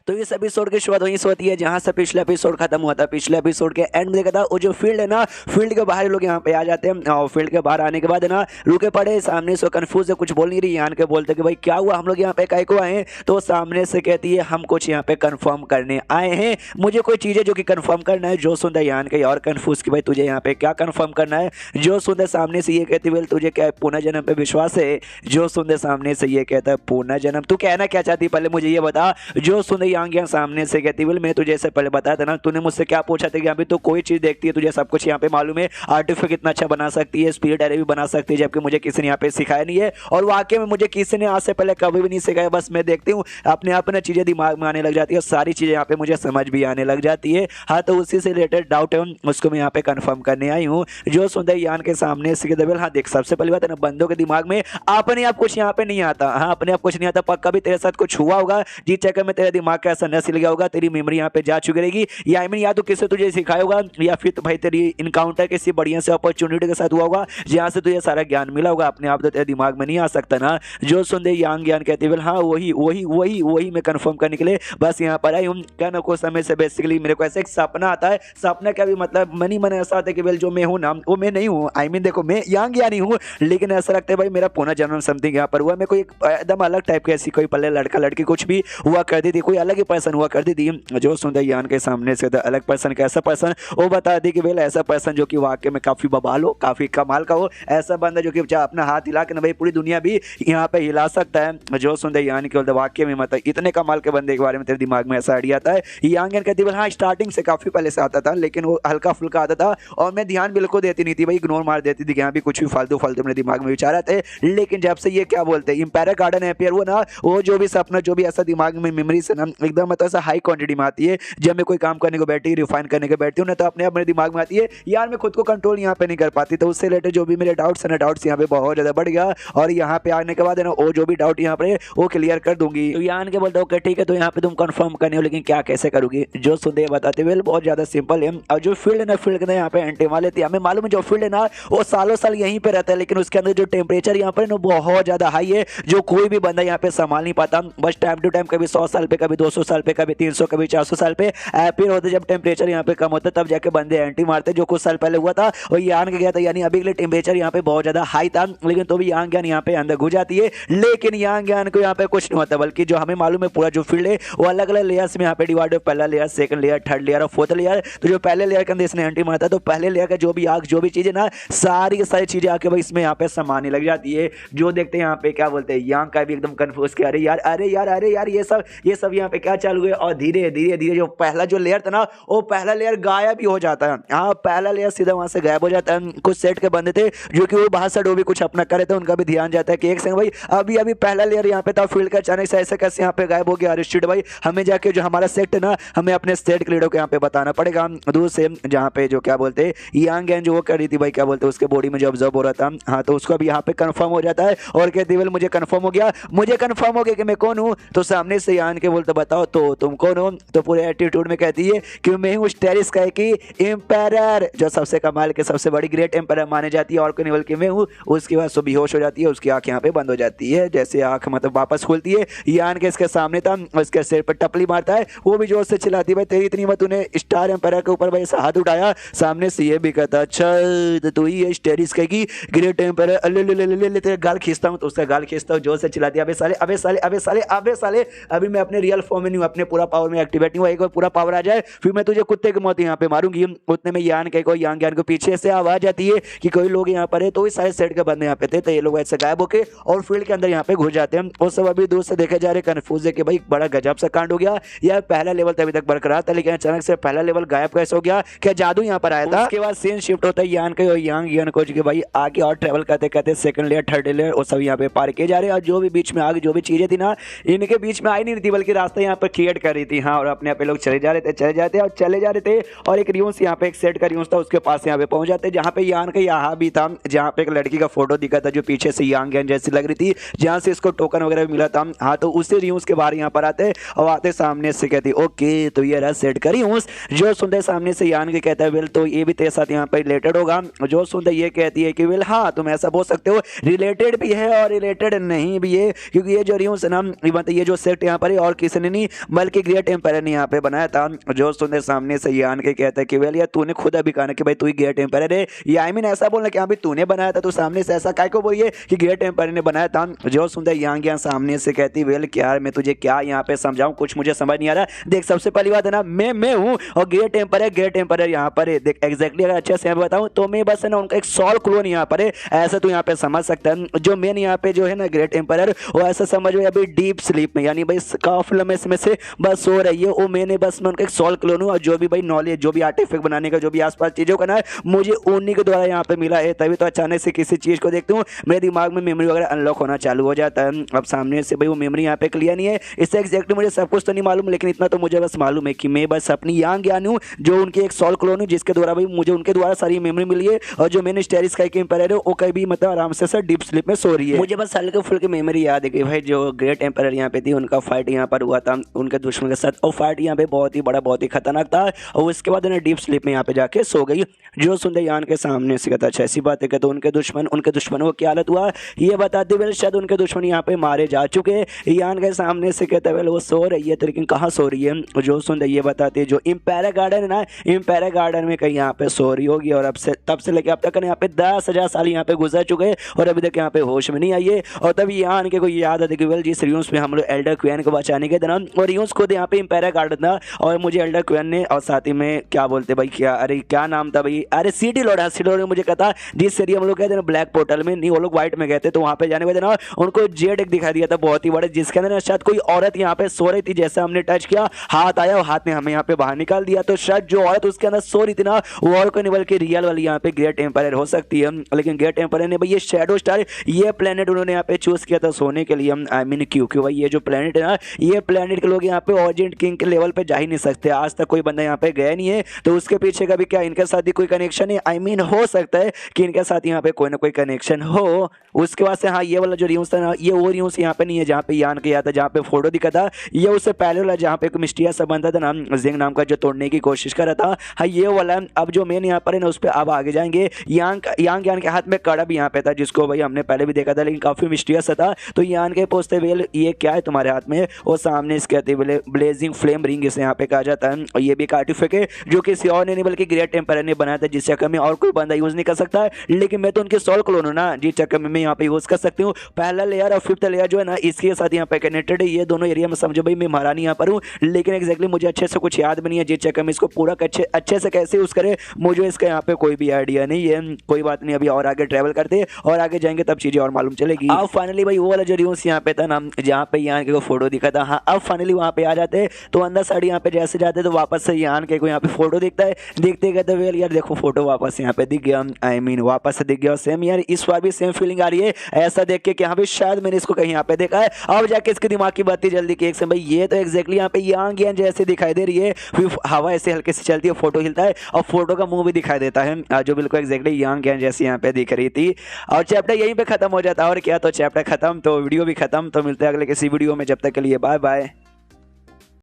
तो इस एपिसोड की शुरुआत वहीं से होती है जहां से पिछला एपिसोड खत्म हुआ था। पिछले एपिसोड के एंड में देखा था वो जो फील्ड है ना, फील्ड के बाहर लोग यहाँ पे आ जाते हैं और फील्ड के बाहर आने के बाद है ना रुके पड़े, सामने से कंफ्यूज है, कुछ बोल नहीं रही। यान के बोलते कि भाई क्या हुआ, हम लोग यहाँ पे काहे को आए हैं? तो सामने से कहती है हम कुछ यहाँ पे कंफर्म करने आए हैं, मुझे कोई चीज़ है जो कि कंफर्म करना है। जो सुनता यान के और कंफ्यूज कि भाई तुझे यहाँ पे क्या कंफर्म करना है। जो सुनते सामने से ये कहती वेल तुझे क्या पुनर्जन्म पे विश्वास है? जो सुनते सामने से ये कहता है पुनर्जन्म, तू कहना क्या चाहती पहले मुझे ये बता। जो सुनते यांग यहाँ सामने से कहती वेल मैं तुझे ऐसे पहले बताया था ना, तूने मुझसे क्या पूछा था कि अभी तो कोई चीज़ देखती है, तुझे सब कुछ यहाँ पे मालूम है, आर्टिफिक कितना अच्छा बना सकती है, स्पिरिट एरे भी बना सकती है, जबकि मुझे किसी ने यहाँ पे सिखाया नहीं है। और वाकई में मुझे किसी ने आज से पहले कभी भी नहीं सिखाया, बस मैं देखती हूँ अपने आप ना चीज़ें दिमाग में आने लग जाती है और सारी चीज़ें यहाँ पे मुझे समझ भी आने लग जाती है। हाँ, तो उसी से रिलेटेड डाउट है उसको मैं यहाँ पे कंफर्म करने आई हूँ। जो सुंदर यान के सामने से कहते हाँ देख, सबसे पहली बात है ना, बंदों के दिमाग में अपने आप कुछ यहाँ पे नहीं आता। हाँ, अपने आप कुछ नहीं आता, पक्का भी तेरे साथ कुछ हुआ होगा जिस चक्कर में तेरे दिमाग का ऐसा नस हिल गया होगा, तेरी मेमोरी यहाँ पे जा चुकी रहेगी, या आई मीन या तो किसी तुझे सिखाया होगा या फिर तो भाई तेरी इनकाउंटर किसी बढ़िया से अपॉर्चुनिटी के साथ हुआ होगा जहाँ से तुझे सारा ज्ञान मिला होगा। अपने आप तो तेरे दिमाग में नहीं आ सकता ना। जो सुंदर यांग ज्ञान कहती है हाँ वही वही वही वही मैं कंफर्म करने के लिए बस यहाँ पर आई हूँ। क्या ना कुछ समय से बेसिकली मेरे को ऐसा एक सपना आता है, सपना का भी मतलब मनी मन ऐसा आता है कि वेल जो मैं हूँ ना वो मैं नहीं हूँ। आई मीन देखो मैं यांग या नहीं हूँ, लेकिन ऐसा लगता है भाई मेरा पुनर्जन्म समथिंग यहाँ पर हुआ। मैं कोई एकदम अलग टाइप की ऐसी कोई पहले लड़का लड़की कुछ भी हुआ करती थी, कोई अलग ही पर्सन हुआ करती थी। जो सुंदर यान के सामने से अलग पर्सन कैसा पर्सन वो बता दी कि वेल ऐसा पर्सन जो कि वाकई में काफी बवाल हो, काफी कमाल का हो, ऐसा बंदा जो कि अपना हाथ हिला के ना भाई पूरी दुनिया भी यहाँ पे हिला सकता है। जो सुंदर यान के वाकई में मतलब इतने कमाल के बंदे के बारे में तेरे दिमाग में ऐसा आइडिया आता है। यांग कहती है हाँ स्टार्टिंग से काफी पहले से आता था, लेकिन वो हल्का फुल्का आता था और मैं ध्यान बिल्कुल देती नहीं थी भाई, इग्नोर मार देती थी कि यहाँ भी कुछ भी फालतू फालतू मेरे दिमाग में विचार आते। लेकिन जब से ये क्या बोलते हैं इंपायर गार्डन अपियर हुआ ना, वो जो भी सपना जो भी ऐसा दिमाग में मेमोरी से ना एकदम मतलब ऐसा हाई क्वांटिटी में आती है, जब मैं कोई काम करने को बैठी रिफाइन करने को बैठती हूँ ना तो अपने आप मेरे दिमाग में आती है यार मैं खुद को कंट्रोल यहाँ पे नहीं कर पाती। तो उससे रिलेटेड जो भी मेरे डाउट्स है ना, डाउट्स यहाँ पे बहुत ज्यादा बढ़ गया और यहाँ पे आने के बाद है ना वो जो भी डाउट यहाँ पे वो क्लियर कर दूंगी। तो यान के बोलता ओके ठीक है, तो यहाँ पे तुम कंफर्म करने हो, लेकिन क्या कैसे करोगी? जो सुनते बताते हुए बहुत ज्यादा सिंपल है। और जो फील्ड है ना, फील्ड के यहाँ पे एंटी वाले थे, हमें मालूम है जो फील्ड है ना वो सालों साल यहीं पे रहता है, लेकिन उसके अंदर जो टेम्परेचर यहाँ पर बहुत ज्यादा हाई है जो कोई भी बंदा यहाँ पे संभाल नहीं पाता। बस टाइम टू टाइम कभी 100 साल पे, कभी 200 साल पे, कभी 300, कभी 400 साल पे फिर होते जब टेम्परेचर यहाँ पे कम होता है तब जाके बंदे एंटी मारते, जो कुछ साल पहले हुआ था वो यांग गया था। यानी अभी के लिए टेम्परेचर यहाँ पे बहुत ज्यादा हाई था, लेकिन तो भी यांग ज्ञान यहाँ पे अंदर घुस जाती है। लेकिन यांग ज्ञान को यहाँ पे कुछ नहीं होता, बल्कि जो हमें मालूम है पूरा जो फील्ड है वो अलग अलग लेयर्स में यहाँ पे डिवाइड है, पहला layer, second layer, third layer और फोर्थ लेयर। तो जो पहले लेयर के अंदर इसने एंटी मारता है तो पहले लेयर का जो भी आग जो भी चीजें ना सारी की सारी चीजें आके भाई इसमें यहाँ पे समाने लग जाती है। जो देखते हैं यहाँ पे क्या बोलते हैं यांग का भी एकदम कंफ्यूज किया, अरे यार अरे यार अरे यार ये सब यहाँ पे क्या चालू है। और धीरे धीरे धीरे जो पहला जो लेयर था ना वो पहला लेयर गायब भी हो जाता है। हाँ, पहला लेयर सीधा वहां से गायब हो जाता है। कुछ सेट के बंदे थे जो कि वो बाहर से वो भी कुछ अपना करे थे, उनका भी ध्यान जाता है कि एक सेकंड भाई अभी अभी पहला लेयर यहाँ पे था, फील्ड का अचानक से ऐसे कैसे यहाँ पे गायब हो गया। अरे भाई हमें जाके जो हमारा सेट है ना हमें अपने सेट के लीडर को यहाँ पे बताना पड़ेगा दूर से, जहाँ पे जो क्या बोलते यांग जो वो कर रही थी भाई क्या बोलते उसके बॉडी में जो ऑब्जर्व हो रहा था। हाँ, तो उसको भी यहाँ पे कंफर्म हो जाता है और कहती है मुझे कंफर्म हो गया कि मैं कौन हूँ। तो सामने से यान के बोलते बताओ तो तुम कौन हो? तो पूरे एटीट्यूड में कहती है कि मैं हूँ स्टेरिस का की एम्पायर, जो सबसे कमाल के सबसे बड़ी ग्रेट एम्पायर माने जाती है और कोई नहीं बल्कि मैं हूँ। उसके बाद बेहोश हो जाती है, उसकी आंख यहाँ पे बंद हो जाती है, जैसे आंख मतलब वापस खुलती है। यान के इसके सामने था, उसके सिर पर टपली मारता है, वो भी जोर से चिल्लाती है भाई तेरी इतनी मत, तूने स्टार एम्पायर के ऊपर भाई ऐसा हाथ उठाया। सामने से ये भी कहता अच्छा तो तू ही है स्टेरिस की ग्रेट एम्पायर, ले तेरे गाल खींचता हूँ। तो उसका गाल खींचता हूँ, जोर से चिल्लाती है अबे साले अबे साले अबे साले अबे साले, अभी मैं अपने रियल फॉर्म में नहीं हूँ, अपने पूरा पावर में एक्टिवेट नहीं हुआ, एक बार पूरा पावर आ जाए फिर मैं तुझे कुत्ते की मौत यहाँ पे मारूंगी। उतने में यान ज्ञान को पीछे से आवाज आती है कि कोई लोग यहाँ पर है। तो इस सारे सेट के बंदे यहाँ पे थे, तो ये लोग ऐसे गायब होके और फील्ड के अंदर यहाँ पे घुस जाते हैं। वो सब अभी दूर से देखे जा रहे कंफ्यूज है कि भाई बड़ा गजब सा कांड हो गया यार, पहला लेवल तो अभी तक बरकरार था लेकिन अचानक से पहला लेवल गायब कैसे हो गया, क्या जादू यहाँ पर आया था? उसके बाद सीन शिफ्ट होता है यान के और यांग ज्ञान को कि भाई आगे और ट्रेवल करते करते सेकंड लेयर थर्ड लेयर वो सब यहाँ पे पार किए जा रहे हैं। और जो भी बीच में आगे जो भी चीजें थी ना इनके बीच में आई नहीं थी, बल्कि रास्ता यहाँ पर क्रिएट कर रही थी। हाँ, और अपने आप लोग चले जा रहे थे और एक रियूस यहाँ पे एक सेट का रियूस था उसके पास यहाँ पे पहुंच जाते, जहाँ पे यान का यहाँ भी था, जहाँ पे एक लड़की का फोटो दिखा था जो पीछे से यांग ज्ञान जैसी लग रही थी, जहाँ से इसको टोकन वगैरह मिला था। हाँ, तो उसी रियूस के बाहर यहाँ पर आते और आते सामने से कहती ओके तो ये रहा सेट का रियूस। जो सुनते सामने से यान के कहता है वेल तो ये भी तेरे साथ यहाँ पे रिलेटेड होगा। जो सुनते ये कहती है कि वेल हाँ तुम ऐसा बोल सकते हो, रिलेटेड भी है और रिलेटेड नहीं भी है, क्योंकि ये जो रियूस है ना मतलब ये जो सेट यहाँ पर है और किसी ने नहीं बल्कि ग्रेट एम्पायर ने यहाँ पे बनाया था। जो सुनते सामने से यान के कहता है कि वेल यार तूने खुद अभी कहा कि भाई तू ही ग्रेट एम्पायर है, या आई मीन ऐसा बोलना कि हाँ भाई तूने बनाया था, तो सामने से ऐसा काय को बोलिए कि ग्रेट एम्पायर ने बनाया था। जो सुनते यांग यहाँ सामने से कहती वेल क्या मैं तुझे क्या यहाँ पे समझाऊं, कुछ मुझे समझ नहीं आ रहा। देख सबसे पहली बात है ना मैं हूँ और ग्रेट एम्पायर यहाँ पर है। देख एग्जैक्टली अगर अच्छे से बताऊं तो मैं बस है ना उनका एक सॉल क्लोन यहाँ पर है, ऐसा तो यहाँ पे समझ सकता है। जो मेन यहाँ पे जो है ना ग्रेट एम्पायर वो ऐसा समझो अभी डीप स्लीप में, यानी भाई काफी लंबे समय से बस सो रही है। वो मैंने बस मैं उनका एक सॉल क्लोन हूँ और जो भी भाई नॉलेज जो भी आर्टिफैक्ट बनाने का जो भी आसपास चीजों का ना मुझे उन्हीं के द्वारा यहाँ पे मिला है। तभी तो अचानक से किसी चीज को देखते हूँ मेरे दिमाग में मेमोरी वगैरह अनलॉक होना चालू हो जाता है। अब सामने से भाई वो मेमोरी यहाँ पे क्लियर नहीं है, इससे एग्जैक्टली मुझे सब कुछ तो नहीं मालूम, लेकिन इतना तो मुझे बस मालूम है कि मैं बस अपनी यांग ज्ञान हूँ जो उनकी एक सॉल क्लोन हूँ, जिसके द्वारा भाई मुझे उनके द्वारा सारी मेमोरी मिली है। और जो मैंने स्टेरिस का एम्पायर है वो कभी मतलब आराम से सर डीप स्लीप में सो रही है। मुझे बस हल्के फुल्के मेमोरी याद है कि भाई जो ग्रेट एम्पायर यहाँ पे थी उनका फाइट यहाँ पर हुआ था उनके दुश्मन के साथ, और फाइट यहाँ पे बहुत ही बड़ा बहुत ही खतरनाक था, और उसके बाद उन्हें डीप स्लीप में यहाँ पे जाके सो गई। जो सुनते यान के सामने से कहता अच्छा ऐसी बात है कि तो उनके दुश्मनों को क्या हालत हुआ ये बताते हुए शायद उनके दुश्मन यहाँ पे मारे जा चुके। यान के सामने से कहते हुए वो सो रही है, तो लेकिन कहाँ सो रही है। जो सुनते ये बताते जो इम्पेरियल गार्डन है ना, इम्पेरियल गार्डन में कहीं यहाँ पे सो रही होगी, और अब से तब से लेकर अब तक यहाँ पे 10,000 साल यहाँ पे गुजर चुके और अभी तक यहाँ पे होश में नहीं आई है। और तभी यान के कोई याद आती कि वेल जिस रियून्स में हम लोग एल्डर क्वीन को बचाने के दौरान, और रियून्स खुद यहाँ पे इम्पेरियल गार्डन था और मुझे एल्डर क्वीन ने और साथ ही में क्या बोलते भाई क्या अरे क्या नाम था भाई, अरे सिटी लॉर्ड ने मुझे कहा था जिस एरिया हम लोग गए थे ना ब्लैक पोर्टल में, नहीं वो लोग व्हाइट में गए थे, तो वहाँ पे जाने के बाद ना उनको जेड एक दिखाई दिया था बहुत ही बड़ा, जिसके अंदर शायद कोई औरत यहाँ पे सो रही थी। जैसे हमने टच किया हाथ आया और हाथ ने हमें यहाँ पे बाहर निकाल दिया, तो शायद जो औरत उसके अंदर सो रही थी ना वो और कोई नहीं बल्कि रियल वाली यहाँ पे ग्रेट एम्पायर हो सकती है। लेकिन ग्रेट एम्पायर ने भाई ये शैडो स्टार ये प्लेनेट उन्होंने यहाँ पे चूज किया था सोने के लिए। आई मीन क्योंकि भाई ये जो प्लेनेट है ना ये प्लेनेट के लोग यहाँ पे ऑर्जेंट किंग के लेवल पे जा ही नहीं सकते, आज तक कोई बंदा यहाँ पे गया नहीं है, तो उसके पीछे का भी क्या इनके साथ ही कोई कनेक्शन है। आई मीन हो सकता है कि इनके साथ यहाँ पे कोई ना कोई कनेक्शन हो। उसके बाद से हाँ ये वाला जो रियूस था ना ये वो रियूस यहाँ पे नहीं है जहाँ पे यान किया था, जहाँ पे फोटो दिखा था ये उससे पहले वाला जहाँ पे मिस्टिया सा बंदा था नाम जिंग नाम का जो तोड़ने की कोशिश कर रहा था, हाँ ये वाला। अब जो मेन यहाँ पर है ना उस पर अब आगे जाएंगे। यांग के हाथ में कड़ा भी यहाँ पे था जिसको भाई हमने पहले भी देखा था, लेकिन काफी मिस्टीरियस था। तो यान के पूछते वेल ये क्या है तुम्हारे हाथ में, और सामने इसके कहते ब्लेजिंग फ्लेम रिंग इसे यहाँ पे कहा जाता है, और ये भी एक आर्टिफैक्ट है जो किसी और ने नहीं बल्कि ग्रेट एम्पायर ने बनाया था, जिस चक्कर में और कोई बंदा यूज नहीं कर सकता है। लेकिन मैं तो उनके सोल क्लोन हूँ ना, जिस चक्कर में मैं यहाँ पे यूज कर सकती हूँ। पहला लेयर और फिफ्थ लेयर जो है ना इसके साथ यहाँ पे कनेक्टेड है, ये दोनों एरिया में समझो भाई मैं महारानी यहाँ पर हूँ, लेकिन एक्जैक्टली मुझे अच्छे से कुछ याद भी नहीं है, जिस चक्कर में इसको पूरा अच्छे से कैसे यूज करे मुझे इसका यहाँ पे कोई भी आइडिया नहीं है। कोई बात नहीं, अभी और आगे ट्रैवल करते और आगे जाएंगे तब चीजें और मालूम चलेगी। अब फाइनली भाई वो वाला जो रियूस यहाँ पे था ना जहाँ पे यहाँ के फोटो दिखा था, हाँ अब फाइनली वहाँ पे आ जाते तो अंदर साइड यहाँ पे जैसे जाते तो वापस से यान के को यहाँ पे फोटो दिखता है, देखते कहते वेल यार देखो फोटो वापस यहाँ पे दिख गया। आई मीन वापस से दिख गया सेम यार, इस बार भी सेम फीलिंग आ रही है ऐसा देख के कि हाँ भाई शायद मैंने इसको कहीं यहाँ पे देखा है। अब जाके इसके दिमाग की बात जल्दी की एक से भाई ये तो एक्जैक्टली यहाँ पे यांग यान जैसे दिखाई दे रही है, फिर हवा ऐसे हल्के से चलती है फोटो हिलता है और फोटो का मुंह भी दिखाई देता है जो बिल्कुल एक्जैक्टली यांग यान जैसे यहाँ पे दिख रही थी। और चैप्टर यहीं पे खत्म हो जाता है और क्या, तो चैप्टर खत्म तो वीडियो भी खत्म। तो मिलते हैं अगले किसी वीडियो में, जब तक के लिए बाय बाय।